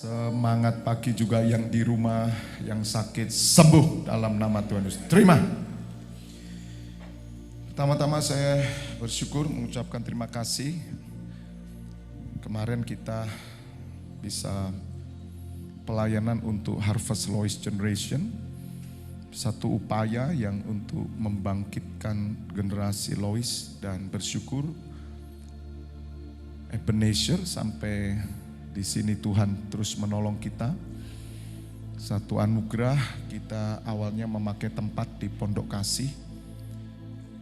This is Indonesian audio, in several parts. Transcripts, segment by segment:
Semangat pagi juga yang di rumah, yang sakit sembuh dalam nama Tuhan Yesus. Terima. Pertama-tama saya bersyukur mengucapkan terima kasih. Kemarin kita bisa pelayanan untuk Harvest Lois Generation. Satu upaya yang untuk membangkitkan generasi Lois dan bersyukur Ebenezer sampai di sini Tuhan terus menolong kita. Satu anugerah, kita awalnya memakai tempat di Pondok Kasih.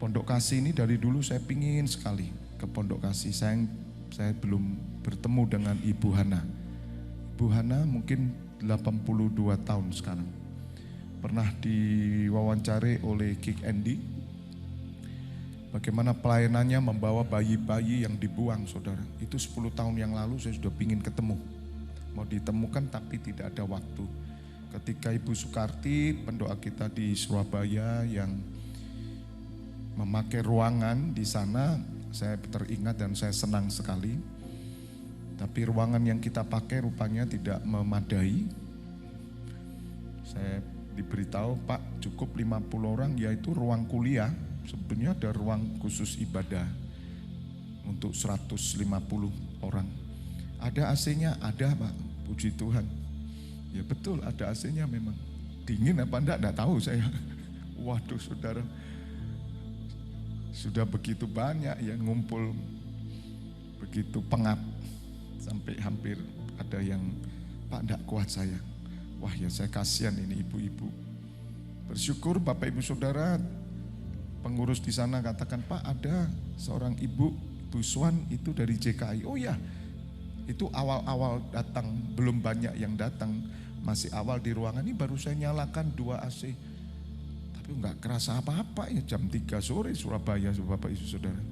Pondok Kasih ini dari dulu saya pingin sekali ke Pondok Kasih. Saya belum bertemu dengan Ibu Hana. Ibu Hana mungkin 82 tahun sekarang. Pernah diwawancari oleh Kik Andy. Bagaimana pelayanannya membawa bayi-bayi yang dibuang, saudara. Itu 10 tahun yang lalu saya sudah pingin ketemu. Mau ditemukan tapi tidak ada waktu. Ketika Ibu Sukarti, pendoa kita di Surabaya yang memakai ruangan di sana, saya teringat dan saya senang sekali. Tapi ruangan yang kita pakai rupanya tidak memadai. Saya diberitahu, Pak, cukup 50 orang, yaitu ruang kuliah. Sebenarnya ada ruang khusus ibadah untuk 150 orang. Ada AC-nya? Ada, Pak. Puji Tuhan. Ya betul, ada AC-nya memang. Dingin apa enggak tahu saya. Waduh, saudara. Sudah begitu banyak yang ngumpul, begitu pengap. Sampai hampir ada yang, Pak, enggak kuat saya. Wah ya, saya kasihan ini ibu-ibu. Bersyukur Bapak Ibu Saudara, pengurus di sana katakan, Pak, ada seorang ibu, Bu Swan itu dari JKI. Oh ya, itu awal-awal datang, belum banyak yang datang. Masih awal di ruangan ini baru saya nyalakan 2 AC. Tapi enggak kerasa apa-apa ya, jam 3 sore Surabaya, Bapak Ibu Saudara.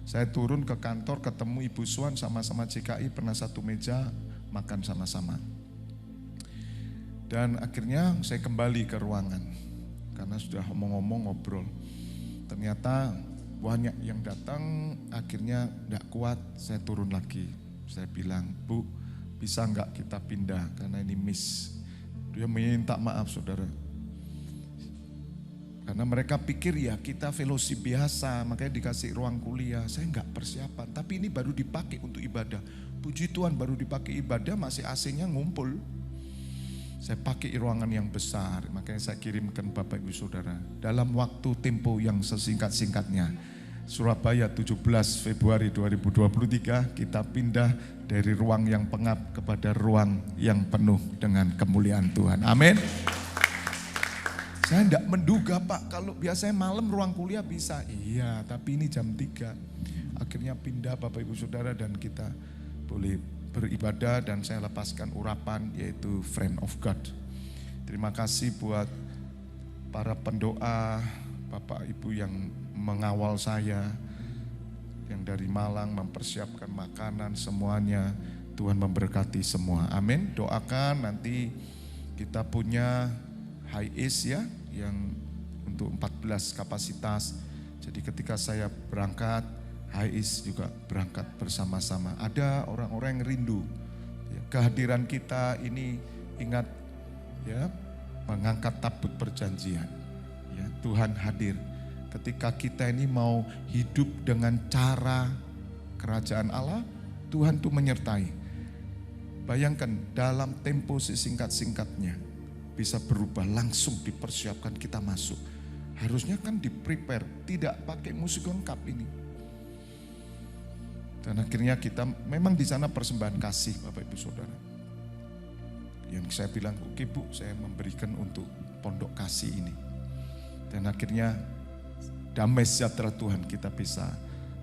Saya turun ke kantor ketemu Ibu Swan sama-sama JKI, pernah satu meja makan sama-sama. Dan akhirnya saya kembali ke ruangan karena sudah ngomong-ngomong ngobrol. Ternyata banyak yang datang, akhirnya enggak kuat, saya turun lagi. Saya bilang, Bu, bisa enggak kita pindah karena ini miss. Dia minta maaf, saudara. Karena mereka pikir ya kita fellowship biasa, makanya dikasih ruang kuliah. Saya enggak persiapan, tapi ini baru dipakai untuk ibadah. Puji Tuhan, baru dipakai ibadah masih AC-nya ngumpul. Saya pakai ruangan yang besar, makanya saya kirimkan Bapak Ibu Saudara. Dalam waktu tempo yang sesingkat-singkatnya, Surabaya 17 Februari 2023, kita pindah dari ruang yang pengap kepada ruang yang penuh dengan kemuliaan Tuhan. Amin. Saya tidak menduga, Pak, kalau biasanya malam ruang kuliah bisa. Iya, tapi ini jam 3. Akhirnya pindah Bapak Ibu Saudara dan kita boleh beribadah dan saya lepaskan urapan yaitu Friend of God. Terima kasih buat para pendoa, Bapak Ibu yang mengawal saya, yang dari Malang mempersiapkan makanan semuanya. Tuhan memberkati semua. Amin. Doakan nanti kita punya high ace ya, yang untuk 14 kapasitas. Jadi ketika saya berangkat, Hais juga berangkat bersama-sama. Ada orang-orang yang rindu. Ya, kehadiran kita ini ingat ya, mengangkat tabut perjanjian. Ya, Tuhan hadir. Ketika kita ini mau hidup dengan cara kerajaan Allah, Tuhan tuh menyertai. Bayangkan dalam tempo sesingkat-singkatnya bisa berubah, langsung dipersiapkan kita masuk. Harusnya kan di-prepare, tidak pakai musik lengkap ini. Dan akhirnya kita memang di sana persembahan kasih Bapak Ibu Saudara. Yang saya bilang, oke Bu, saya memberikan untuk Pondok Kasih ini. Dan akhirnya damai sejahtera Tuhan kita bisa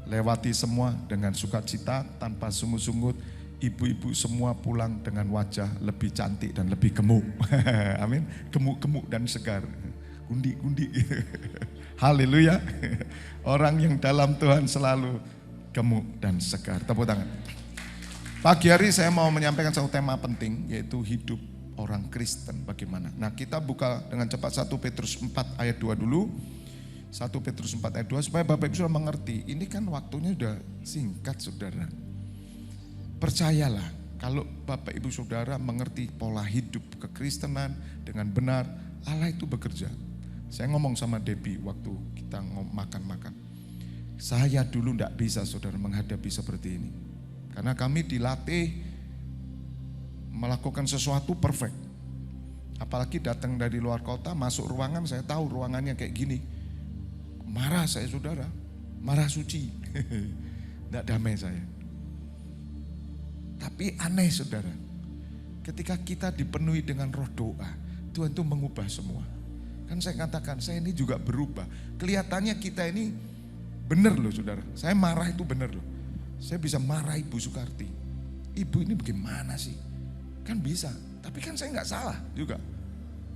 lewati semua dengan sukacita tanpa sungut-sungut. Ibu-ibu semua pulang dengan wajah lebih cantik dan lebih gemuk. Amin. Gemuk-gemuk dan segar. Gundi-gundi. Haleluya. Orang yang dalam Tuhan selalu gemuk dan segar. Tepuk tangan. Pagi hari saya mau menyampaikan satu tema penting, yaitu hidup orang Kristen bagaimana. Nah, kita buka dengan cepat 1 Petrus 4 ayat 2 dulu. 1 Petrus 4 ayat 2 supaya Bapak Ibu sudah mengerti. Ini kan waktunya sudah singkat, saudara. Percayalah, Kalau Bapak Ibu Saudara mengerti pola hidup kekristenan dengan benar, Allah itu bekerja. Saya ngomong sama Debbie waktu kita makan-makan. Saya dulu tidak bisa saudara menghadapi seperti ini. Karena kami dilatih melakukan sesuatu perfect. Apalagi datang dari luar kota, masuk ruangan, saya tahu ruangannya kayak gini. Marah saya saudara, marah suci. Tidak damai saya. Tapi aneh saudara, ketika kita dipenuhi dengan roh doa, Tuhan itu mengubah semua. Kan saya katakan, saya ini juga berubah. Kelihatannya kita ini benar loh saudara, saya marah itu benar loh. Saya bisa marah Ibu Sukarti. Ibu ini bagaimana sih? Kan bisa, tapi kan saya nggak salah juga.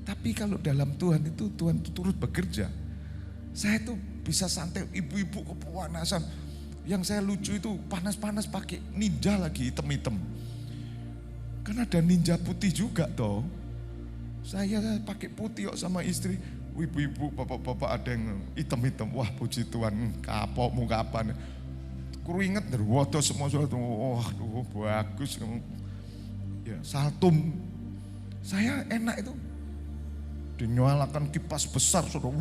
Tapi kalau dalam Tuhan itu, Tuhan itu turut bekerja. Saya tuh bisa santai, ibu-ibu kepanasan. Yang saya lucu itu panas-panas pakai ninja lagi hitam-hitam. Kan ada ninja putih juga toh. Saya pakai putih kok sama istri. Ibu-ibu, bapak-bapak ada yang hitam-hitam. Wah puji Tuhan, kapok muka apa. Keringet derwoto semua surat. Wah bagus. Ya, saltum. Saya enak itu. Dinyalakan kipas besar saudara.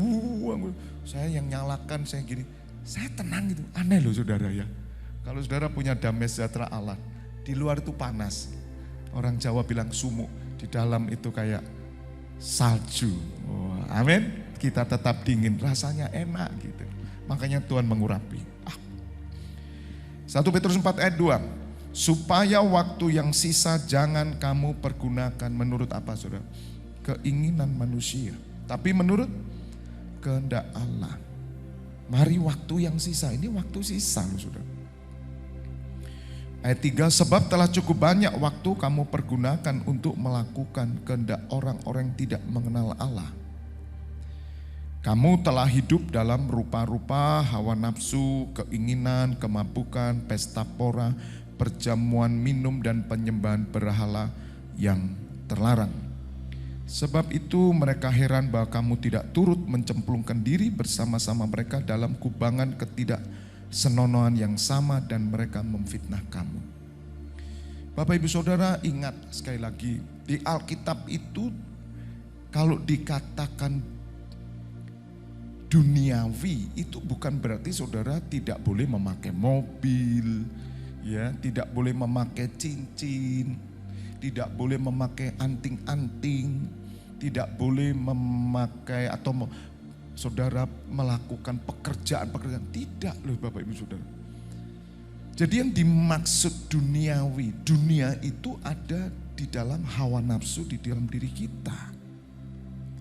Saya yang nyalakan, saya gini. Saya tenang itu, aneh loh saudara ya. Kalau saudara punya damai sejahtera Allah, di luar itu panas. Orang Jawa bilang sumuk, di dalam itu kayak salju. Oh, amin. Kita tetap dingin, rasanya enak gitu. Makanya Tuhan mengurapi. 1 Petrus 4 ayat 2. Supaya waktu yang sisa jangan kamu pergunakan menurut apa saudara? Keinginan manusia. Tapi menurut kehendak Allah. Mari waktu yang sisa, ini waktu sisa loh saudara. Ayat 3, sebab telah cukup banyak waktu kamu pergunakan untuk melakukan kehendak orang-orang yang tidak mengenal Allah. Kamu telah hidup dalam rupa-rupa hawa nafsu, keinginan, kemabukan, pesta pora, perjamuan minum dan penyembahan berhala yang terlarang. Sebab itu mereka heran bahwa kamu tidak turut mencemplungkan diri bersama-sama mereka dalam kubangan ketidaksenonohan yang sama dan mereka memfitnah kamu. Bapak Ibu Saudara ingat sekali lagi, di Alkitab itu kalau dikatakan duniawi itu bukan berarti saudara tidak boleh memakai mobil, ya, tidak boleh memakai cincin, tidak boleh memakai anting-anting, tidak boleh memakai atau saudara melakukan pekerjaan-pekerjaan. Tidak loh Bapak Ibu Saudara. Jadi yang dimaksud duniawi, dunia itu ada di dalam hawa nafsu di dalam diri kita.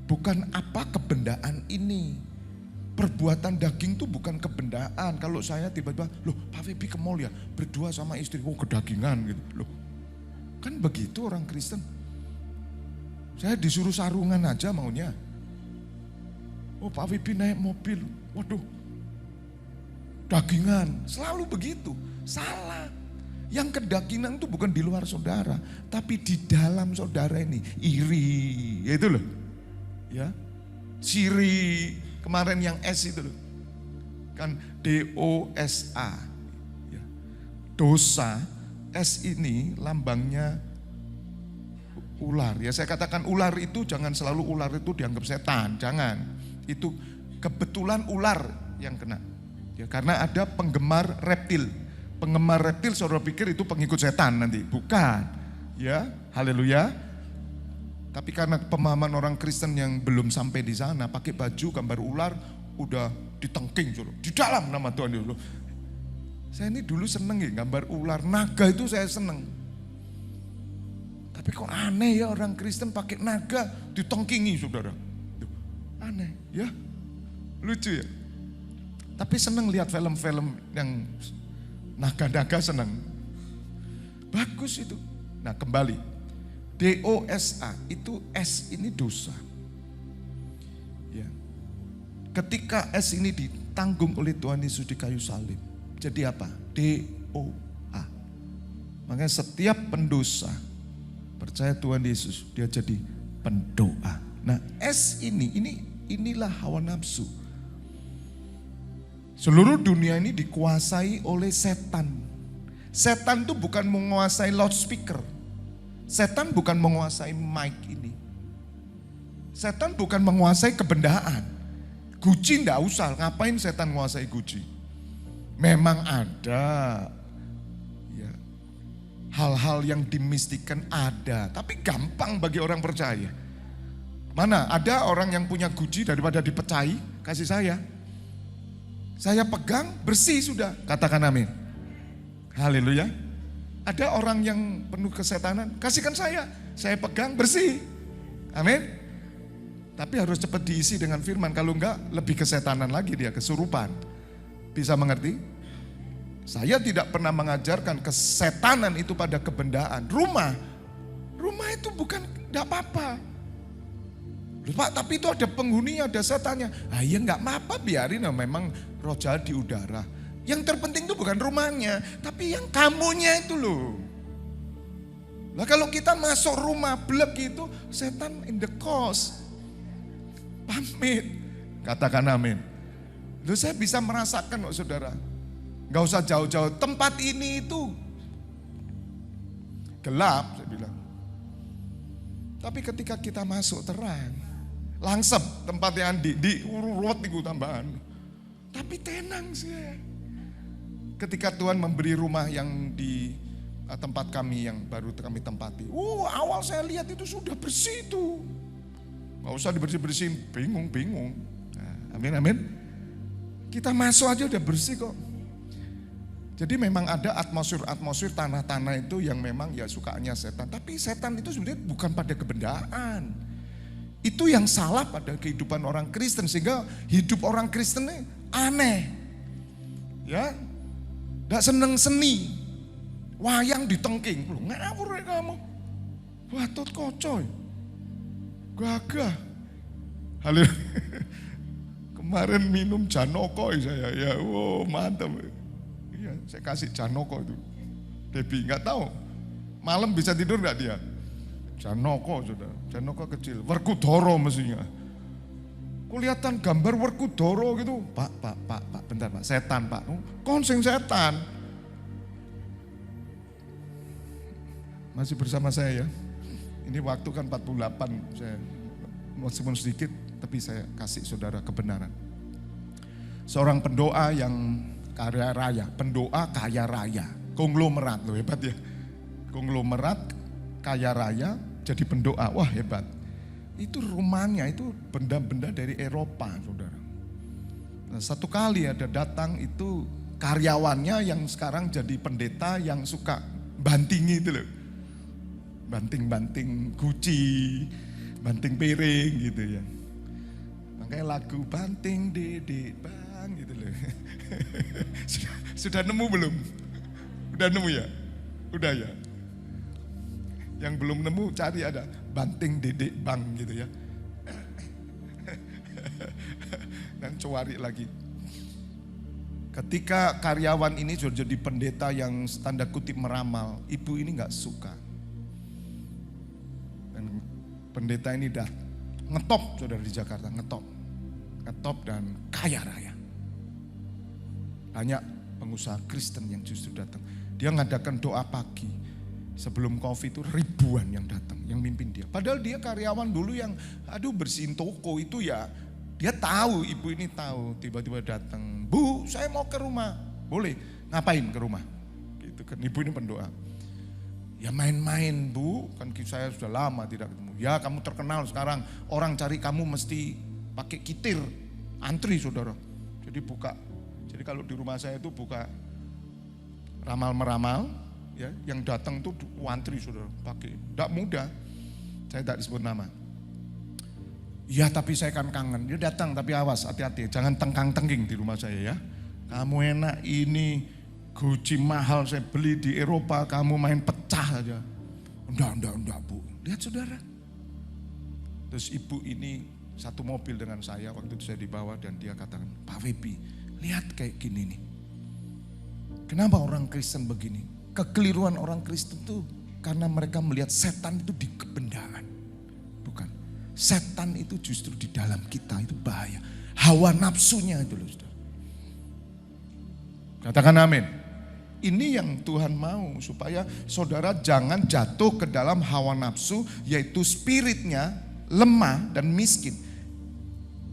Bukan apa kebendaan ini. Perbuatan daging itu bukan kebendaan. Kalau saya tiba-tiba, loh Pak Febi ke mall ya, berdua sama istri, oh kedagingan gitu. Loh, kan begitu orang Kristen. Saya disuruh sarungan aja maunya. Oh Pak Febi naik mobil, waduh dagingan, selalu begitu. Salah. Yang kedagingan itu bukan di luar saudara, tapi di dalam saudara ini. Iri, ya itu loh. Ya, siri, kemarin yang S itu loh. Kan DOSA. Ya. Dosa, S ini lambangnya ular. Ya saya katakan ular itu jangan selalu ular itu dianggap setan, jangan. Itu kebetulan ular yang kena. Ya, karena ada penggemar reptil. Penggemar reptil saudara pikir itu pengikut setan nanti, bukan. Ya, haleluya. Tapi karena pemahaman orang Kristen yang belum sampai di sana, pakai baju gambar ular, udah ditengking saudara. Di dalam nama Tuhan dulu. Saya ini dulu seneng ya gambar ular, naga itu saya seneng. Tapi kok aneh ya orang Kristen pakai naga ditengkingi saudara. Aneh ya, lucu ya. Tapi seneng lihat film-film yang naga-naga, seneng. Bagus itu. Nah kembali, DOSA itu S ini dosa. Ya. Ketika S ini ditanggung oleh Tuhan Yesus di kayu salib, jadi apa? DOA. Makanya setiap pendosa percaya Tuhan Yesus, dia jadi pendoa. Nah S inilah hawa nafsu. Seluruh dunia ini dikuasai oleh setan. Setan itu bukan menguasai loudspeaker. Setan bukan menguasai mic ini. Setan bukan menguasai kebendaan. Guci enggak usah, ngapain setan menguasai Guci? Memang ada ya, hal-hal yang dimistikan ada, tapi gampang bagi orang percaya. Mana ada orang yang punya Guci daripada dipecahi, kasih saya. Saya pegang, bersih sudah, katakan amin. Haleluya. Ada orang yang penuh kesetanan, kasihkan saya pegang, bersih. Amin. Tapi harus cepat diisi dengan firman, kalau enggak lebih kesetanan lagi dia, kesurupan. Bisa mengerti? Saya tidak pernah mengajarkan kesetanan itu pada kebendaan. Rumah itu bukan, enggak apa-apa. Pak, tapi itu ada penghuninya, ada setannya. Ah ya enggak apa-apa, biarin, memang roh jahat di udara. Yang terpenting itu bukan rumahnya, tapi yang kamunya itu loh. Nah kalau kita masuk rumah blek gitu, setan in the cost. Pamit, katakan amin. Loh saya bisa merasakan kok saudara. Gak usah jauh-jauh, tempat ini itu gelap saya bilang. Tapi ketika kita masuk terang, langsep tempat yang di urut itu tambahan. Tapi tenang sih. Ketika Tuhan memberi rumah yang di tempat kami yang baru kami tempati. Awal saya lihat itu sudah bersih tuh. Gak usah dibersih-bersihin, bingung. Nah, amin. Kita masuk aja udah bersih kok. Jadi memang ada atmosfer tanah-tanah itu yang memang ya sukanya setan. Tapi setan itu sebenarnya bukan pada kebendaan. Itu yang salah pada kehidupan orang Kristen. Sehingga hidup orang Kristen ini aneh. Ya, gak seneng seni. Wayang ditengking. Ngawur ya kamu. Watot kocoy. Gagah. Halo. Kemarin minum Janoko saya. Ya, wow mantap. Ya, saya kasih Janoko itu. Debbie nggak tahu. Malam bisa tidur nggak dia? Janoko sudah. Janoko kecil. Werkudara mestinya. Kelihatan gambar Werkudara gitu. Pak, bentar Pak. Setan Pak. Konseng setan. Masih bersama saya ya. Ini waktu kan 48. Saya meskipun sedikit, tapi saya kasih saudara kebenaran. Seorang pendoa yang kaya raya, pendoa kaya raya, konglomerat loh hebat ya. Konglomerat kaya raya jadi pendoa, wah hebat. Itu rumahnya itu benda-benda dari Eropa saudara. Nah, satu kali ada datang itu karyawannya yang sekarang jadi pendeta yang suka bantingi itu loh. Banting-banting Guci, banting piring gitu ya. Makanya lagu banting dedek bang gitu loh. Sudah nemu belum? Udah nemu ya? Udah ya? Yang belum nemu cari ada banting dedek bang gitu ya. Dan cari lagi. Ketika karyawan ini sudah jadi pendeta yang tanda kutip meramal, ibu ini gak suka. Dan pendeta ini dah ngetop saudara di Jakarta, ngetop dan kaya raya. Banyak pengusaha Kristen yang justru datang. Dia ngadakan doa pagi. Sebelum COVID itu ribuan yang datang, yang mimpin dia. Padahal dia karyawan dulu yang bersihin toko itu ya. Dia tahu, ibu ini tahu. Tiba-tiba datang, Bu saya mau ke rumah. Boleh, ngapain ke rumah? Gitu kan, ibu ini pendoa. Ya main-main Bu, kan saya sudah lama tidak ketemu. Ya kamu terkenal sekarang, orang cari kamu mesti pakai kitir. Antri saudara. Jadi kalau di rumah saya itu buka ramal-meramal, ya, yang datang tuh antri saudara, pakai. Tidak mudah, saya tak disebut nama. Ya tapi saya kan kangen, dia datang tapi awas hati-hati, jangan tengkang-tengking di rumah saya ya. Kamu enak ini, Guci mahal saya beli di Eropa, kamu main pecah aja. Enggak Bu, lihat saudara. Terus ibu ini satu mobil dengan saya, waktu itu saya dibawa dan dia katakan, Pak Webi, lihat kayak gini nih. Kenapa orang Kristen begini? Kekeliruan orang Kristen itu karena mereka melihat setan itu di kebendaan. Bukan. Setan itu justru di dalam kita, itu bahaya. Hawa nafsunya itu loh saudara. Katakan amin. Ini yang Tuhan mau, supaya saudara jangan jatuh ke dalam hawa nafsu, yaitu spiritnya lemah dan miskin.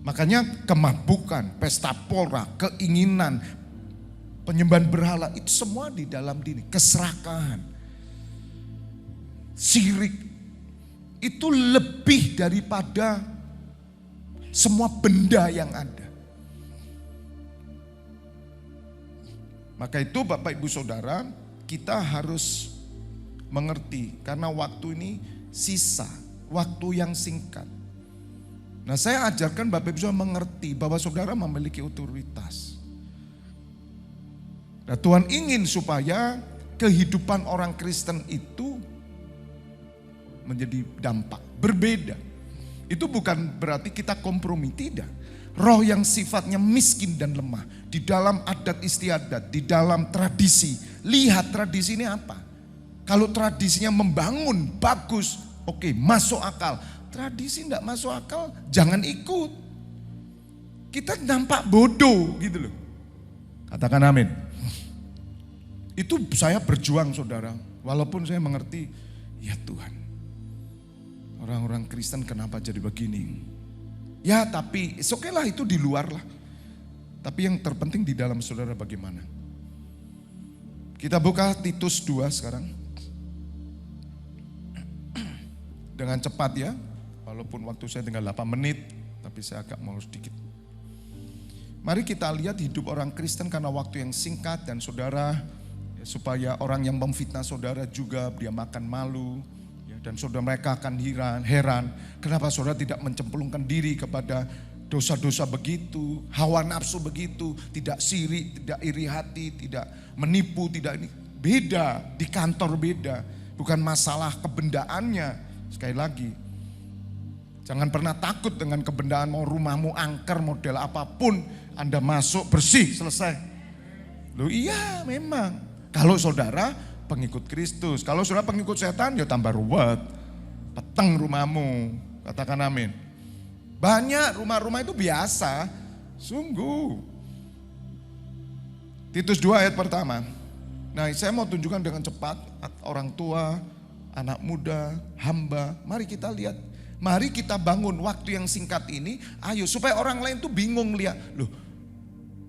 Makanya kemabukan, pesta pora, keinginan, penyembahan berhala, itu semua di dalam diri. Keserakahan, sirik, itu lebih daripada semua benda yang ada. Maka itu Bapak Ibu Saudara, kita harus mengerti karena waktu ini sisa, waktu yang singkat. Nah, saya ajarkan Bapak Ibu Saudara mengerti bahwa saudara memiliki otoritas. Nah, Tuhan ingin supaya kehidupan orang Kristen itu menjadi dampak berbeda. Itu bukan berarti kita kompromi, tidak. Roh yang sifatnya miskin dan lemah di dalam adat istiadat, di dalam tradisi. Lihat tradisi ini apa? Kalau tradisinya membangun, bagus, oke, masuk akal. Tradisi tidak masuk akal, jangan ikut. Kita nampak bodoh gitu loh. Katakan amin. Itu saya berjuang saudara, walaupun saya mengerti, ya Tuhan, orang-orang Kristen kenapa jadi begini? Ya tapi oke lah, itu di luar lah. Tapi yang terpenting di dalam saudara bagaimana. Kita buka Titus 2 sekarang. Dengan cepat ya, walaupun waktu saya tinggal 8 menit, tapi saya agak mau sedikit. Mari kita lihat hidup orang Kristen karena waktu yang singkat dan saudara, ya, supaya orang yang memfitnah saudara juga dia makan malu. Dan saudara mereka akan heran, kenapa saudara tidak mencemplungkan diri kepada dosa-dosa begitu, hawa nafsu begitu, tidak sirik, tidak iri hati, tidak menipu, tidak ini. Beda, di kantor beda, bukan masalah kebendaannya. Sekali lagi, jangan pernah takut dengan kebendaan, mau rumahmu angker, model apapun, Anda masuk bersih, selesai. Loh iya memang, kalau saudara pengikut Kristus. Kalau saudara pengikut setan ya tambah ruwet. Peteng rumahmu. Katakan amin. Banyak rumah-rumah itu biasa. Sungguh. Titus 2 ayat pertama. Nah, saya mau tunjukkan dengan cepat. Orang tua, anak muda, hamba. Mari kita lihat. Mari kita bangun waktu yang singkat ini. Ayo supaya orang lain tuh bingung lihat. Loh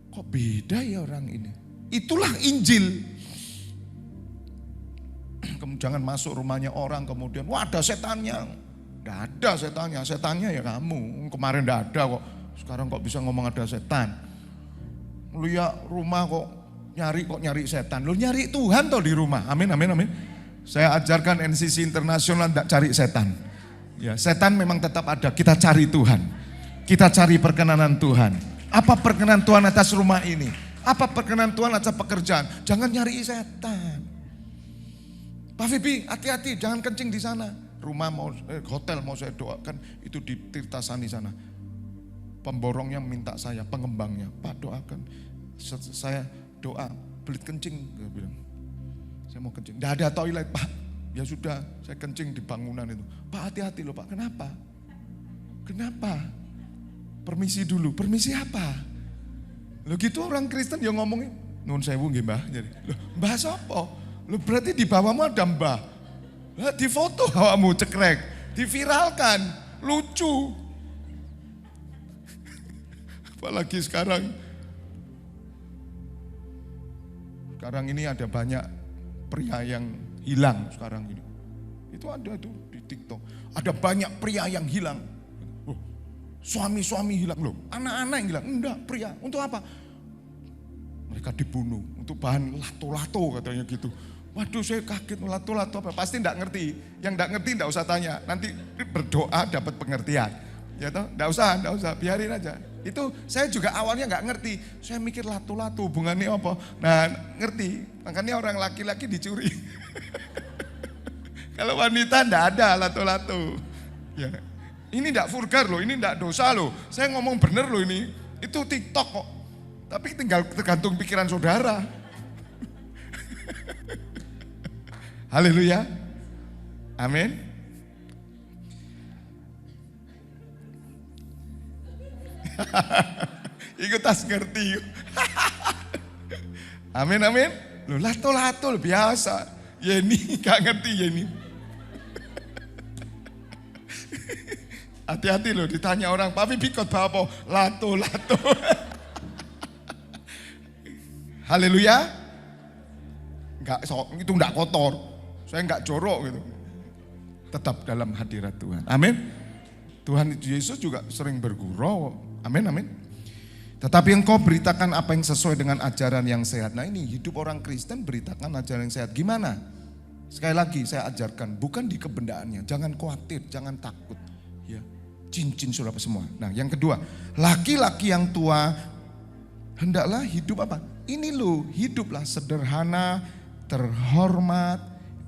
kok beda ya orang ini. Itulah Injil. Jangan masuk rumahnya orang kemudian, wah ada setannya. Tidak ada setannya, setannya ya kamu. Kemarin tidak ada kok, sekarang kok bisa ngomong ada setan. Lu ya rumah kok nyari setan. Lu nyari Tuhan toh di rumah, amin amin amin. Saya ajarkan NCC Internasional tidak cari setan. Ya, setan memang tetap ada, kita cari Tuhan. Kita cari perkenanan Tuhan. Apa perkenanan Tuhan atas rumah ini? Apa perkenanan Tuhan atas pekerjaan? Jangan nyari setan. Pak Fibi, hati-hati, jangan kencing di sana. Rumah mau, hotel mau saya doakan, itu di Tirtasani sana. Pemborongnya minta saya, pengembangnya, Pak doakan. Saya doa, belit kencing, dia bilang. Saya mau kencing, tidak ada toilet Pak. Ya sudah, saya kencing di bangunan itu. Pak hati-hati loh Pak, kenapa? Kenapa? Permisi dulu, permisi apa? Loh gitu orang Kristen yang ngomongin, nun sewu nggih Mbah. Loh, Mbah sapa? Lu berarti di bawahmu ada mbah. Lah di foto awakmu cekrek, diviralkan, lucu. Apalagi sekarang ini ada banyak pria yang hilang sekarang ini. Itu ada tuh di TikTok. Ada banyak pria yang hilang. Oh, suami-suami hilang loh, anak-anak yang hilang. Enggak, pria. Untuk apa? Mereka dibunuh untuk bahan lato-lato katanya gitu. Waduh saya kaget, lato-lato apa? Pasti enggak ngerti. Yang enggak ngerti enggak usah tanya. Nanti berdoa dapat pengertian. Ya toh, enggak usah, biarin aja. Itu saya juga awalnya enggak ngerti. Saya mikir lato-lato hubungannya apa? Nah, ngerti. Makanya orang laki-laki dicuri. Kalau wanita enggak ada lato-lato. Ya. Ini enggak vulgar loh, ini enggak dosa loh. Saya ngomong bener loh ini. Itu TikTok kok. Tapi tinggal tergantung pikiran saudara. Haleluya. Amin. Ikut tas ngerti. Amin amin. Loh lato-lato biasa. Yeni gak ngerti Yeni. Hati-hati loh ditanya orang, Pak Bikot apa? Lato-lato. Haleluya. Itu enggak kotor. Saya enggak jorok gitu. Tetap dalam hadirat Tuhan. Amin. Tuhan Yesus juga sering bergurau. Amin, amin. Tetapi engkau beritakan apa yang sesuai dengan ajaran yang sehat. Nah ini hidup orang Kristen beritakan ajaran yang sehat. Gimana? Sekali lagi saya ajarkan, bukan di kebendaannya. Jangan khawatir, jangan takut. Ya, cincin sudah semua. Nah yang kedua, laki-laki yang tua hendaklah hidup apa? Ini loh, hiduplah sederhana, terhormat,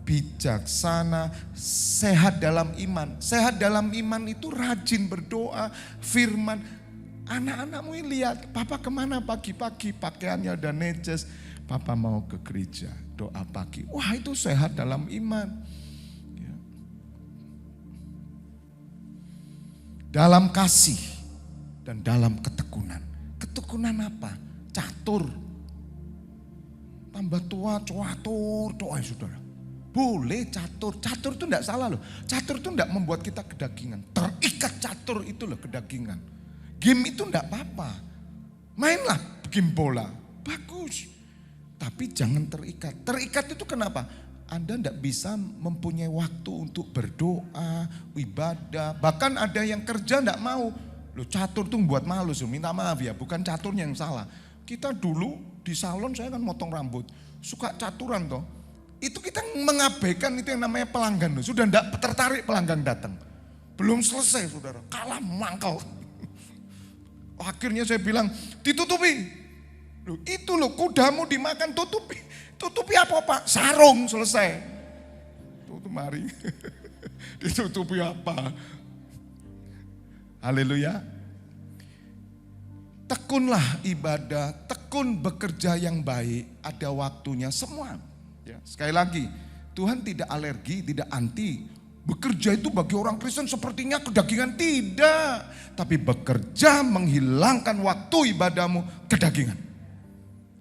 bijaksana, sehat dalam iman. Sehat dalam iman itu rajin berdoa, firman. Anak-anakmu lihat, papa kemana pagi-pagi, pakaiannya udah neces. Papa mau ke gereja, doa pagi. Wah itu sehat dalam iman. Ya. Dalam kasih dan dalam ketekunan. Ketekunan apa? Catur. Tambah tua, cuatur, doa saudara. Boleh catur, catur itu enggak salah loh. Catur itu enggak membuat kita kedagingan. Terikat catur itu loh kedagingan. Game itu enggak apa-apa. Mainlah game bola, bagus. Tapi jangan terikat. Terikat itu kenapa? Anda enggak bisa mempunyai waktu untuk berdoa, ibadah. Bahkan ada yang kerja enggak mau. Loh catur tuh buat malu, minta maaf ya, bukan caturnya yang salah. Kita dulu di salon saya kan motong rambut, suka caturan toh. Itu kita mengabaikan itu yang namanya pelanggan. Sudah enggak tertarik pelanggan datang. Belum selesai saudara, kalah mangkal. Akhirnya saya bilang, ditutupi. Loh, itu loh kudamu dimakan, tutupi. Tutupi apa Pak? Sarung, selesai. Tutup mari. Ditutupi apa? Haleluya. Tekunlah ibadah, tekun bekerja yang baik, ada waktunya semua. Ya, sekali lagi, Tuhan tidak alergi, tidak anti. Bekerja itu bagi orang Kristen sepertinya kedagingan, tidak. Tapi bekerja menghilangkan waktu ibadahmu kedagingan.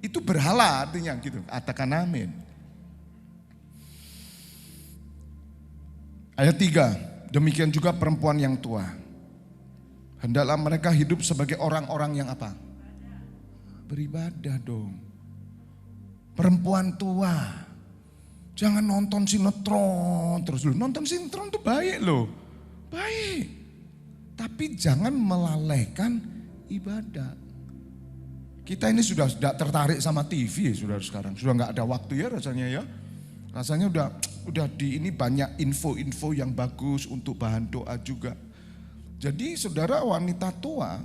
Itu berhala artinya gitu, katakan amin. Ayat 3, demikian juga perempuan yang tua. Hendaklah mereka hidup sebagai orang-orang yang apa? Beribadah dong. Perempuan tua. Jangan nonton sinetron terus loh. Nonton sinetron itu baik loh. Baik. Tapi jangan melalaikan ibadah. Kita ini sudah tidak tertarik sama TV ya saudara sekarang. Sudah nggak ada waktu ya rasanya ya. Rasanya udah di ini banyak info-info yang bagus untuk bahan doa juga. Jadi saudara wanita tua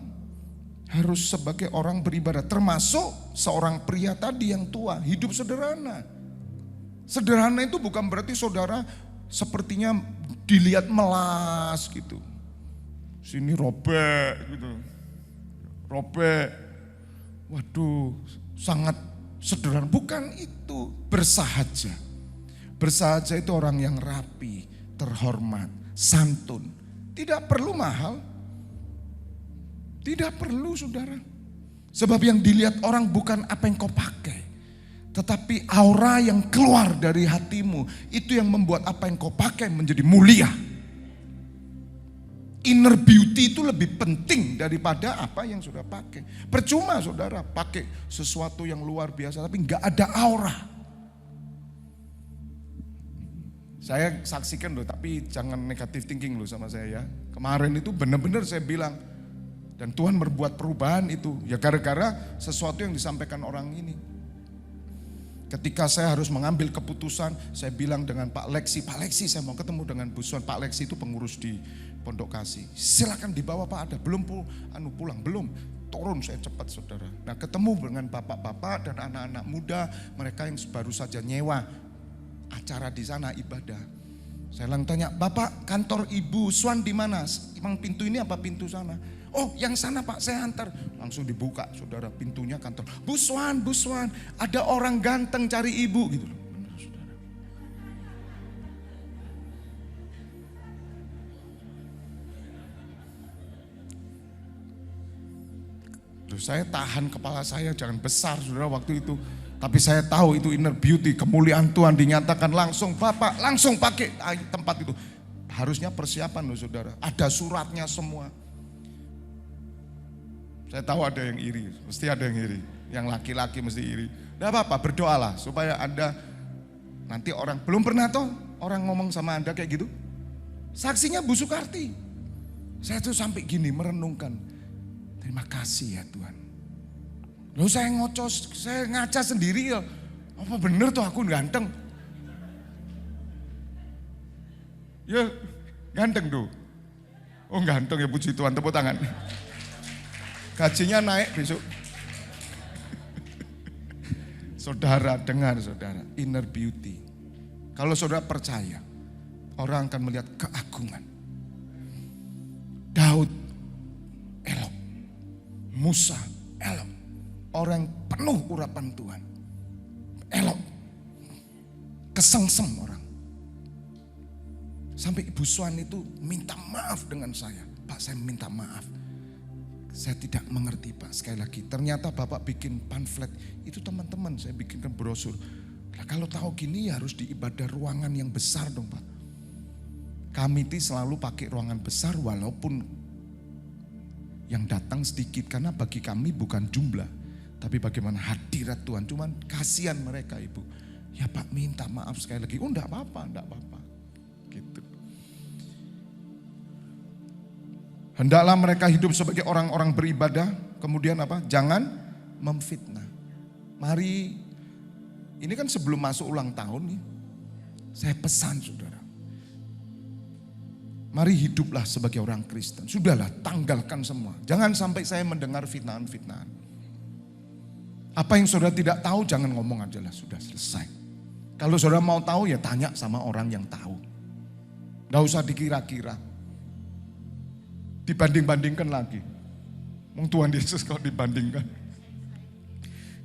harus sebagai orang beribadah. Termasuk seorang pria tadi yang tua. Hidup sederhana. Sederhana itu bukan berarti saudara sepertinya dilihat melas gitu. Sini robek gitu. Robek. Waduh, sangat sederhana. Bukan itu, bersahaja. Bersahaja itu orang yang rapi, terhormat, santun. Tidak perlu mahal. Tidak perlu saudara. Sebab yang dilihat orang bukan apa yang kau pakai. Tetapi aura yang keluar dari hatimu, itu yang membuat apa yang kau pakai menjadi mulia. Inner beauty itu lebih penting daripada apa yang sudah pakai. Percuma saudara pakai sesuatu yang luar biasa tapi nggak ada aura. Saya saksikan loh, tapi jangan negatif thinking loh sama saya ya. Kemarin itu benar-benar saya bilang, dan Tuhan berbuat perubahan itu, ya gara-gara sesuatu yang disampaikan orang ini. Ketika saya harus mengambil keputusan, saya bilang dengan Pak Leksi, Pak Leksi saya mau ketemu dengan Bu Suan. Pak Leksi itu pengurus di Pondok Kasih. Silakan dibawa Pak, ada belum pulang, belum. Turun saya cepat saudara. Nah ketemu dengan bapak-bapak dan anak-anak muda, mereka yang baru saja nyewa acara di sana ibadah. Saya langsung tanya, Bapak kantor Ibu Suan di mana? Emang pintu ini apa pintu sana? Oh yang sana Pak saya antar. Langsung dibuka saudara pintunya kantor. Bu Suan, ada orang ganteng cari ibu gitu loh. Benar saudara. Loh, saya tahan kepala saya jangan besar saudara waktu itu. Tapi saya tahu itu inner beauty, kemuliaan Tuhan dinyatakan langsung. Bapak langsung pakai tempat itu. Harusnya persiapan loh saudara. Ada suratnya semua. Saya tahu ada yang iri, mesti ada yang iri. Yang laki-laki mesti iri. Tidak apa-apa, berdoalah supaya Anda nanti orang, belum pernah toh orang ngomong sama Anda kayak gitu. Saksinya Bu Sukarti. Saya tuh sampai gini merenungkan. Terima kasih ya Tuhan. Loh saya ngocos, saya ngaca sendiri ya. Apa bener tuh aku ganteng? Ya ganteng tuh. Oh ganteng ya, puji Tuhan, tepuk tangan. Gajinya naik besok. Saudara dengar saudara, inner beauty. Kalau saudara percaya, orang akan melihat keagungan. Daud elok, Musa elok. Orang penuh urapan Tuhan. Elok. Kesengsem orang. Sampai Ibu Swan itu minta maaf dengan saya. Pak, saya minta maaf. Saya tidak mengerti Pak, sekali lagi. Ternyata Bapak bikin pamflet. Itu teman-teman saya bikinkan brosur. Nah, kalau tahu gini ya harus di ibadah ruangan yang besar dong Pak. Kami itu selalu pakai ruangan besar walaupun yang datang sedikit. Karena bagi kami bukan jumlah. Tapi bagaimana hadirat Tuhan. Cuman kasihan mereka Ibu. Ya Pak minta maaf sekali lagi. Oh enggak apa-apa, enggak apa-apa. Gitu. Hendaklah mereka hidup sebagai orang-orang beribadah. Kemudian apa? Jangan memfitnah. Mari, ini kan sebelum masuk ulang tahun nih. Saya pesan saudara. Mari hiduplah sebagai orang Kristen. Sudahlah, tanggalkan semua. Jangan sampai saya mendengar fitnahan-fitnahan. Apa yang saudara tidak tahu jangan ngomong aja lah, sudah selesai. Kalau saudara mau tahu ya tanya sama orang yang tahu. Gak usah dikira-kira. Dibanding-bandingkan lagi. Tuhan Yesus kalau dibandingkan.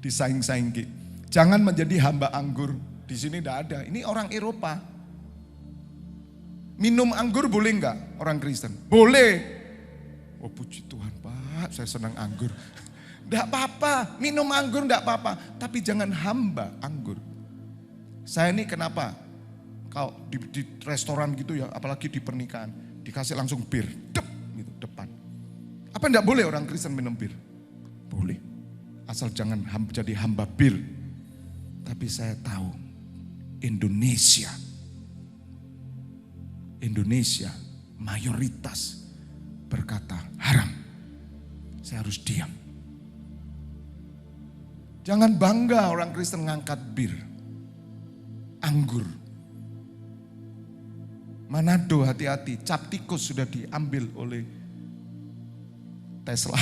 Disaing-saingki. Jangan menjadi hamba anggur. Di sini tidak ada. Ini orang Eropa. Minum anggur boleh enggak orang Kristen? Boleh. Oh puji Tuhan Pak, saya senang anggur. Enggak apa-apa, minum anggur enggak apa-apa. Tapi jangan hamba anggur. Saya ini kenapa? Kalau di restoran gitu ya, apalagi di pernikahan. Dikasih langsung bir, dep, gitu, depan. Apa enggak boleh orang Kristen minum bir? Boleh. Asal jangan jadi hamba bir. Tapi saya tahu Indonesia mayoritas berkata haram. Saya harus diam. Jangan bangga orang Kristen ngangkat bir, anggur. Manado hati-hati, cap tikus sudah diambil oleh Tesla.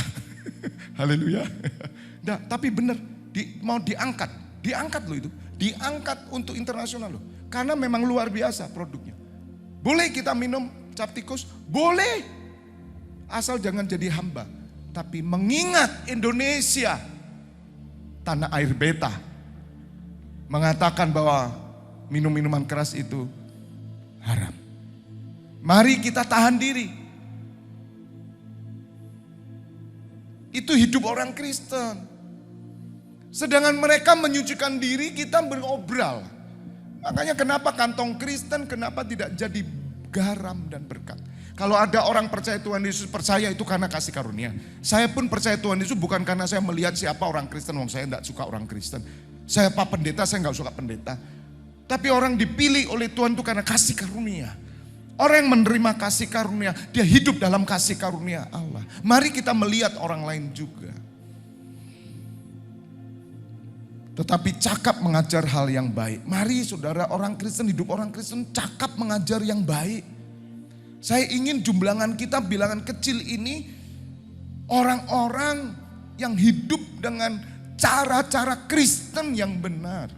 Haleluya. Nah, tapi benar, mau diangkat loh itu. Diangkat untuk internasional loh. Karena memang luar biasa produknya. Boleh kita minum cap tikus? Boleh. Asal jangan jadi hamba. Tapi mengingat Indonesia, tanah air beta, mengatakan bahwa minum-minuman keras itu haram. Mari kita tahan diri. Itu hidup orang Kristen. Sedangkan mereka menyucikan diri, kita berobral. Makanya kenapa kantong Kristen, kenapa tidak jadi garam dan berkat. Kalau ada orang percaya Tuhan Yesus, percaya itu karena kasih karunia. Saya pun percaya Tuhan Yesus bukan karena saya melihat siapa orang Kristen, wong saya tidak suka orang Kristen. Saya Pak Pendeta, saya nggak suka pendeta. Tapi orang dipilih oleh Tuhan itu karena kasih karunia. Orang yang menerima kasih karunia, dia hidup dalam kasih karunia Allah. Mari kita melihat orang lain juga. Tetapi cakap mengajar hal yang baik. Mari saudara, orang Kristen, hidup orang Kristen cakap mengajar yang baik. Saya ingin jumlangan kita, bilangan kecil ini, orang-orang yang hidup dengan cara-cara Kristen yang benar.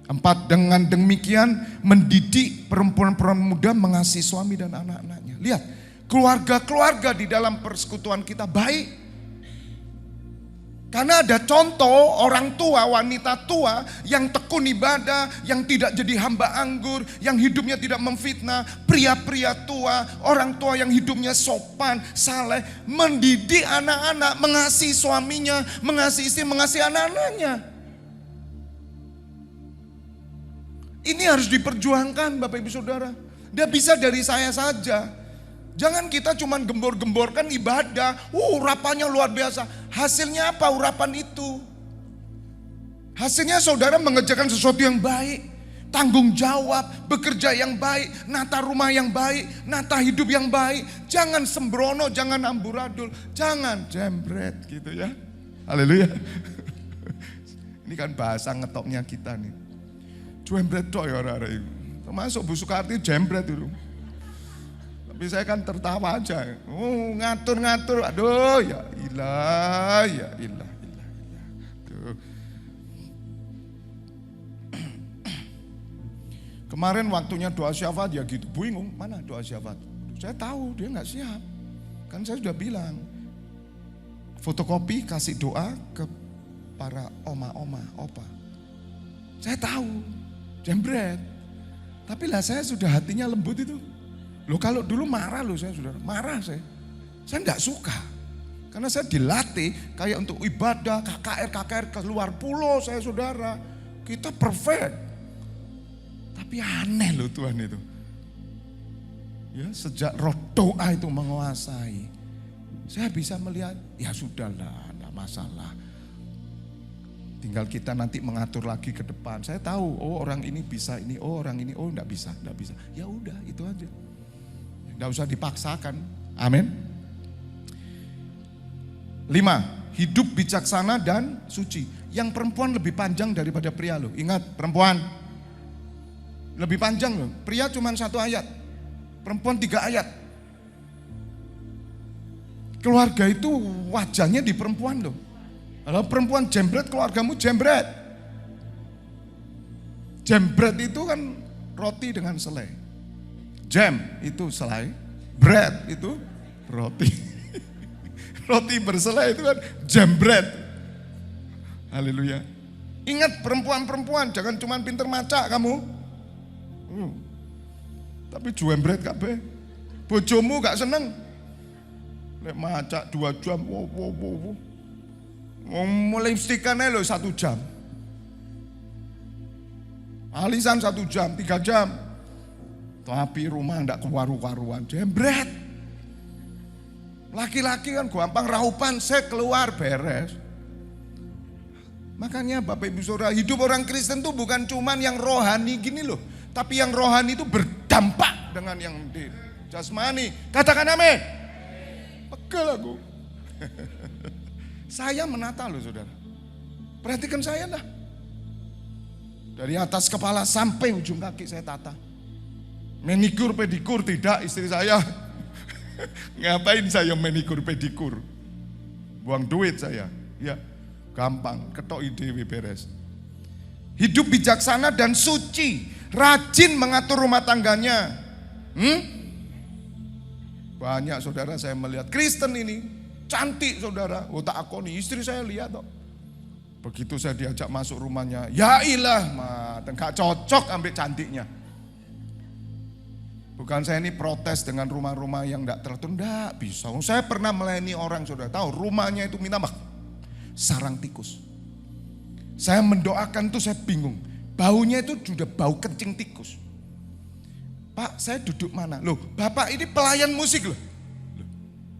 Empat, dengan demikian mendidik perempuan-perempuan muda mengasihi suami dan anak-anaknya. Lihat, keluarga-keluarga di dalam persekutuan kita baik. Karena ada contoh orang tua, wanita tua yang tekun ibadah, yang tidak jadi hamba anggur, yang hidupnya tidak memfitnah, pria-pria tua, orang tua yang hidupnya sopan, saleh, mendidik anak-anak, mengasihi suaminya, mengasihi istri, mengasihi anak-anaknya. Ini harus diperjuangkan Bapak Ibu Saudara. Tidak bisa dari saya saja. Jangan kita cuma gembor-gemborkan ibadah. Urapannya luar biasa. Hasilnya apa urapan itu? Hasilnya saudara mengerjakan sesuatu yang baik. Tanggung jawab, bekerja yang baik. Nata rumah yang baik, nata hidup yang baik. Jangan sembrono, jangan amburadul. Jangan jembret gitu ya. Haleluya. Ini kan bahasa ngetoknya kita nih. Jembret toh ya orang-orang itu. Termasuk Bu Sukarti jembret dulu. Tapi saya kan tertawa aja. Ngatur-ngatur. Aduh, ya ilah, ya ilah. Tuh. Kemarin waktunya doa syafaat ya gitu. Bingung, mana doa syafaat? Saya tahu dia nggak siap. Kan saya sudah bilang. Fotokopi kasih doa ke para oma-oma, opa. Saya tahu, jembret. Tapi lah saya sudah hatinya lembut itu. Loh kalau dulu marah loh saya saudara, marah saya. Saya enggak suka. Karena saya dilatih kayak untuk ibadah, KKR keluar pulau saya saudara. Kita perfect. Tapi aneh loh Tuhan itu. Ya sejak roh doa itu menguasai. Saya bisa melihat, ya sudahlah, enggak masalah. Tinggal kita nanti mengatur lagi ke depan. Saya tahu, oh orang ini bisa ini, oh orang ini, oh enggak bisa. Ya udah itu aja. Tidak usah dipaksakan. Amin. 5. Hidup bijaksana dan suci. Yang perempuan lebih panjang daripada pria loh. Ingat perempuan. Lebih panjang loh. Pria cuma 1 ayat. Perempuan 3 ayat. Keluarga itu wajahnya di perempuan loh. Kalau perempuan jembret, keluargamu jembret. Jembret itu kan roti dengan selai. Jam itu selai, bread itu roti. Roti berselai itu kan jembret. Haleluya. Ingat perempuan-perempuan, jangan cuma pinter maca kamu. Tapi jembret kabeh. Bojomu gak seneng. Lek maca 2 jam, mulai lipstikannya loh 1 jam. Alisan 1 jam, 3 jam. Tapi rumah enggak kewaru-waruan, jembret. Laki-laki kan gampang raupan, saya keluar beres. Makanya Bapak Ibu Saudara, hidup orang Kristen tuh bukan cuman yang rohani gini loh. Tapi yang rohani itu berdampak dengan yang di jasmani. Katakan amin. Pegel aku. Saya menata loh saudara. Perhatikan saya dah. Dari atas kepala sampai ujung kaki saya tata. Manikur pedikur tidak istri saya. Ngapain saya manikur pedikur? Buang duit saya. Ya, gampang, ketok ide beres. Hidup bijaksana dan suci, rajin mengatur rumah tangganya. Banyak saudara saya melihat Kristen ini cantik saudara. Oh tak aku nih istri saya lihat kok. Begitu saya diajak masuk rumahnya, ya ilah, gak cocok ambil cantiknya. Bukan saya ini protes dengan rumah-rumah yang tidak teratur, tidak bisa. Saya pernah melayani orang, saudara tahu rumahnya itu minta sarang tikus. Saya mendoakan tuh saya bingung, baunya itu sudah bau kencing tikus. Pak, saya duduk mana? Loh, Bapak ini pelayan musik loh.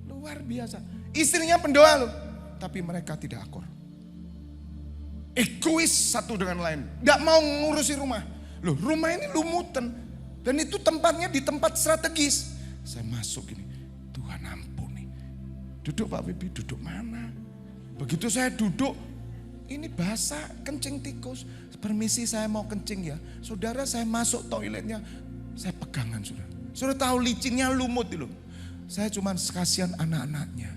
Luar biasa. Istrinya pendoa loh, tapi mereka tidak akur. Egois satu dengan lain, tidak mau ngurusi rumah. Loh, rumah ini lumutan. Dan itu tempatnya di tempat strategis. Saya masuk gini, Tuhan ampuni. Duduk Pak Bibi, duduk mana? Begitu saya duduk, ini basah, kencing tikus. Permisi saya mau kencing ya. Saudara saya masuk toiletnya, saya pegangan saudara. Saudara tahu licinnya lumut itu. Saya cuma kasihan anak-anaknya.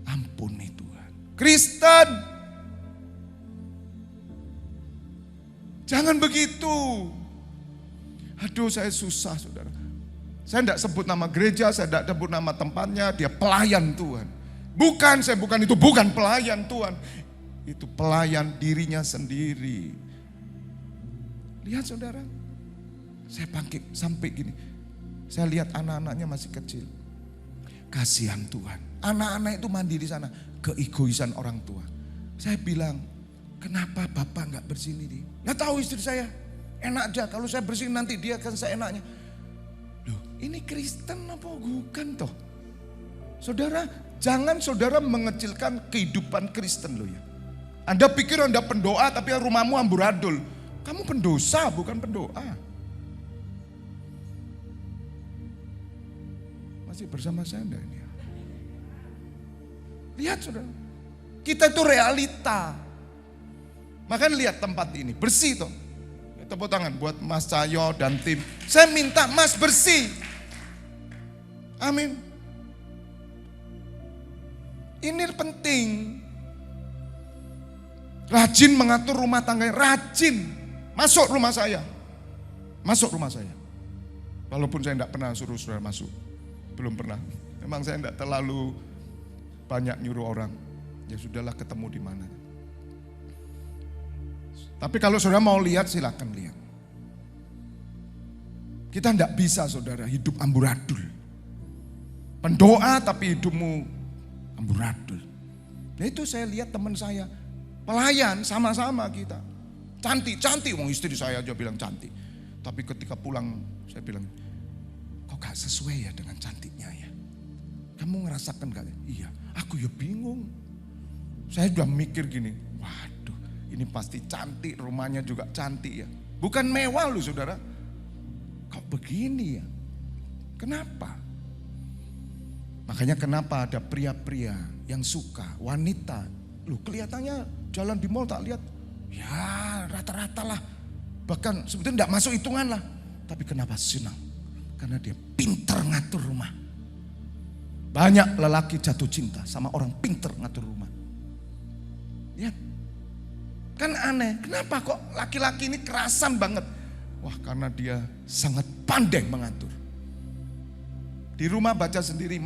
Ampuni Tuhan. Kristen. Jangan begitu. Aduh saya susah saudara. Saya tidak sebut nama gereja, saya tidak sebut nama tempatnya, dia pelayan Tuhan. Bukan, saya bukan itu, bukan pelayan Tuhan. Itu pelayan dirinya sendiri. Lihat saudara, saya bangkit sampai gini. Saya lihat anak-anaknya masih kecil. Kasihan Tuhan. Anak-anak itu mandi di sana. Keegoisan orang tua. Saya bilang, kenapa Bapak nggak bersihin ini? Nggak tahu istri saya. Enak aja kalau saya bersihin nanti dia akan seenaknya. Loh, ini Kristen apa bukan toh? Saudara, jangan saudara mengecilkan kehidupan Kristen loh ya. Anda pikir Anda pendoa tapi rumahmu amburadul. Kamu pendosa bukan pendoa. Masih bersama saya enggak ini? Lihat saudara. Kita itu realita. Makanya lihat tempat ini. Bersih toh. Tepuk tangan buat Mas Cahyo dan tim. Saya minta Mas bersih. Amin. Ini penting. Rajin mengatur rumah tangga, rajin masuk rumah saya. Masuk rumah saya. Walaupun saya tidak pernah suruh saudara masuk. Belum pernah. Memang saya tidak terlalu banyak nyuruh orang. Ya sudahlah ketemu di mana. Tapi kalau saudara mau lihat silakan lihat. Kita tidak bisa saudara hidup amburadul. Pendoa tapi hidupmu amburadul. Nah itu saya lihat teman saya. Pelayan sama-sama kita. Cantik-cantik, wong istri saya aja bilang cantik. Tapi ketika pulang saya bilang, kok gak sesuai ya dengan cantiknya ya. Kamu ngerasakan gak? Iya, aku ya bingung. Saya udah mikir gini, waduh ini pasti cantik, rumahnya juga cantik ya. Bukan mewah loh saudara. Kok begini ya? Kenapa? Makanya kenapa ada pria-pria yang suka, wanita. Loh kelihatannya jalan di mall tak lihat, ya rata-rata lah. Bahkan sebetulnya tidak masuk hitungan lah. Tapi kenapa senang? Karena dia pinter ngatur rumah. Banyak lelaki jatuh cinta sama orang pinter ngatur rumah. Ya, kan aneh. Kenapa kok laki-laki ini kerasan banget? Wah karena dia sangat pandai mengatur. Di rumah baca sendiri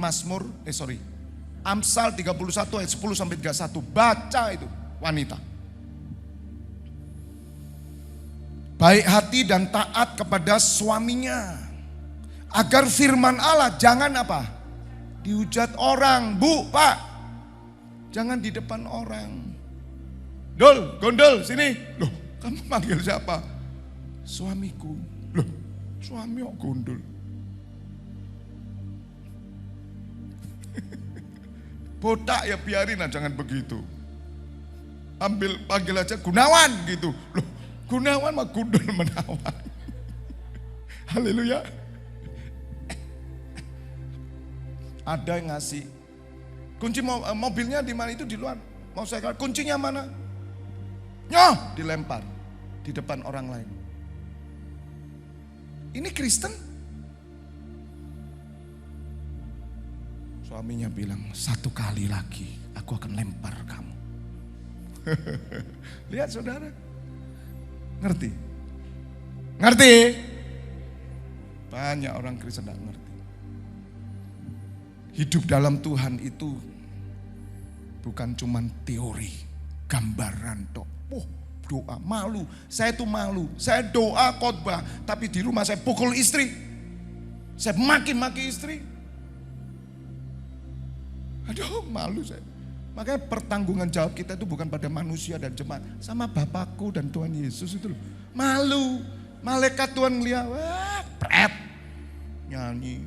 Amsal 31 ayat 10 sampai 31. Baca itu. Wanita. Baik hati dan taat kepada suaminya. Agar firman Allah jangan apa? Dihujat orang. Bu, Pak. Jangan di depan orang. Dol, gondol, sini. Loh, kamu panggil siapa? Suamiku. Loh, suami kok gondol? Botak ya biarin lah, jangan begitu. Panggil aja Gunawan gitu. Loh, Gunawan mah gundul menawan. Haleluya. Ada yang ngasih kunci mobilnya di mana, itu di luar. Mau saya kuncinya mana? Nyoh, dilempar di depan orang lain. Ini Kristen? Suaminya bilang, 1 kali lagi aku akan lempar kamu. Lihat saudara. Ngerti? Ngerti? Banyak orang Kristen tidak ngerti. Hidup dalam Tuhan itu bukan cuman teori, gambaran tok. Doa, malu. Saya tuh malu. Saya doa khotbah, tapi di rumah saya pukul istri. Saya maki-maki istri. Aduh, malu saya. Makanya pertanggungan jawab kita itu bukan pada manusia dan jemaat, sama Bapakku dan Tuhan Yesus itu loh. Malu. Malaikat Tuhan lihat, wah, pret. Nyanyi.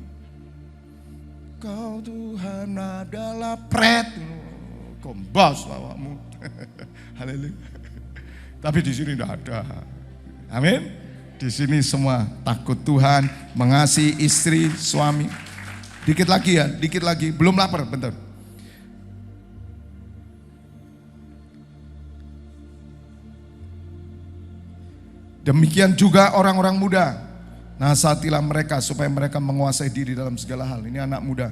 Kau Tuhan adalah pret. Kombas lawamu. Haleluya. Tapi di sini tidak ada. Amin. Di sini semua takut Tuhan, mengasihi istri, suami. Dikit lagi ya, dikit lagi. Belum lapar, bentar. Demikian juga orang-orang muda. Nasihatilah mereka supaya mereka menguasai diri dalam segala hal. Ini anak muda.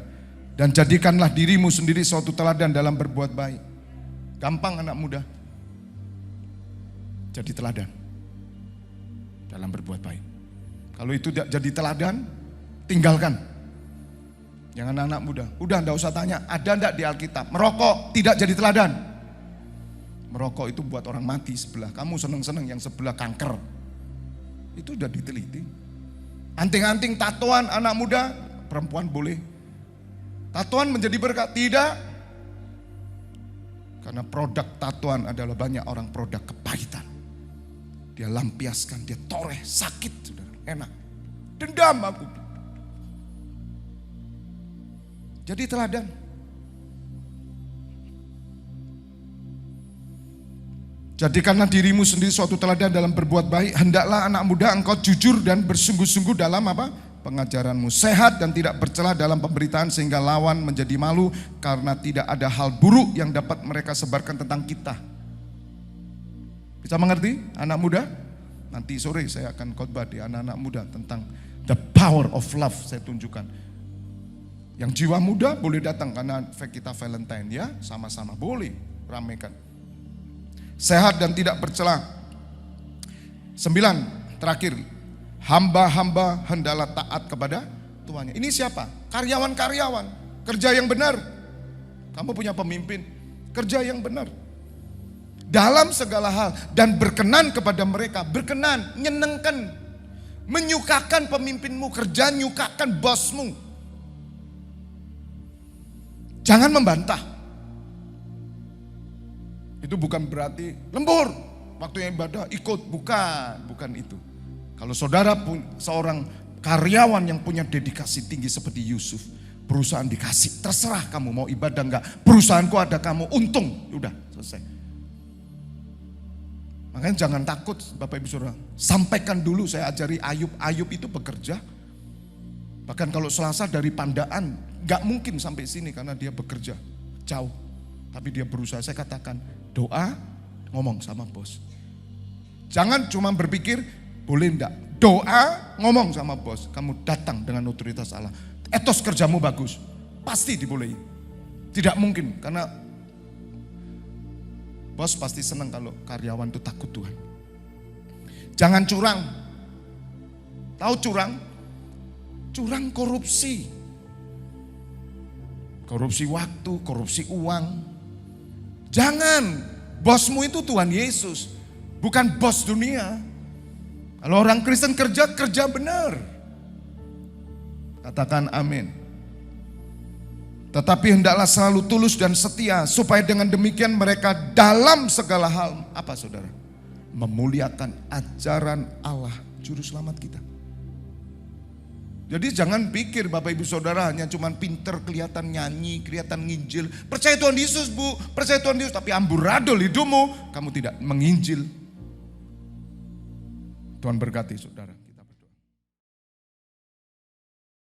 Dan jadikanlah dirimu sendiri suatu teladan dalam berbuat baik. Gampang anak muda. Jadi teladan dalam berbuat baik. Kalau itu tidak jadi teladan, tinggalkan. Yang anak-anak muda, udah enggak usah tanya, ada enggak di Alkitab? Merokok tidak jadi teladan. Merokok itu buat orang mati sebelah. Kamu seneng-seneng yang sebelah kanker. Itu udah diteliti. Anting-anting tatoan anak muda, perempuan boleh. Tatoan menjadi berkat? Tidak. Karena produk tatoan adalah banyak orang produk kepahitan. Dia lampiaskan, dia toreh, sakit, saudara. Enak. Dendam aku. Jadi teladan. Jadikanlah dirimu sendiri suatu teladan dalam berbuat baik. Hendaklah anak muda engkau jujur dan bersungguh-sungguh dalam apa? Pengajaranmu. Sehat dan tidak bercela dalam pemberitaan sehingga lawan menjadi malu karena tidak ada hal buruk yang dapat mereka sebarkan tentang kita. Bisa mengerti anak muda? Nanti sore saya akan khotbah di anak-anak muda tentang the power of love, saya tunjukkan. Yang jiwa muda boleh datang karena kita Valentine ya, sama-sama boleh ramaikan. Sehat dan tidak bercela. 9, terakhir. Hamba-hamba hendaklah taat kepada tuannya. Ini siapa? Karyawan-karyawan. Kerja yang benar. Kamu punya pemimpin. Kerja yang benar. Dalam segala hal. Dan berkenan kepada mereka. Berkenan, nyenengkan. Menyukakan pemimpinmu. Kerja nyukakan bosmu. Jangan membantah. Itu bukan berarti lembur, waktunya ibadah ikut, bukan itu. Kalau saudara pun seorang karyawan yang punya dedikasi tinggi seperti Yusuf, perusahaan dikasih, terserah kamu mau ibadah enggak, perusahaanku ada kamu, untung, udah selesai. Makanya jangan takut Bapak Ibu Saudara, sampaikan dulu saya ajari Ayub itu bekerja. Bahkan kalau Selasa dari Pandaan, enggak mungkin sampai sini karena dia bekerja jauh. Tapi dia berusaha, saya katakan doa, ngomong sama bos. Jangan cuma berpikir, boleh enggak. Doa, ngomong sama bos. Kamu datang dengan otoritas Allah. Etos kerjamu bagus, pasti dibolehin. Tidak mungkin, karena bos pasti senang kalau karyawan itu takut Tuhan. Jangan curang. Tahu curang? Curang korupsi. Korupsi waktu, korupsi uang. Jangan, bosmu itu Tuhan Yesus, bukan bos dunia. Kalau orang Kristen kerja benar. Katakan amin. Tetapi hendaklah selalu tulus dan setia, supaya dengan demikian mereka dalam segala hal, apa saudara? Memuliakan ajaran Allah, Juru Selamat kita. Jadi jangan pikir Bapak Ibu Saudara hanya cuman pinter, kelihatan nyanyi, kelihatan nginjil. Percaya Tuhan Yesus bu, percaya Tuhan Yesus, tapi amburadul hidupmu, kamu tidak menginjil. Tuhan berkati saudara.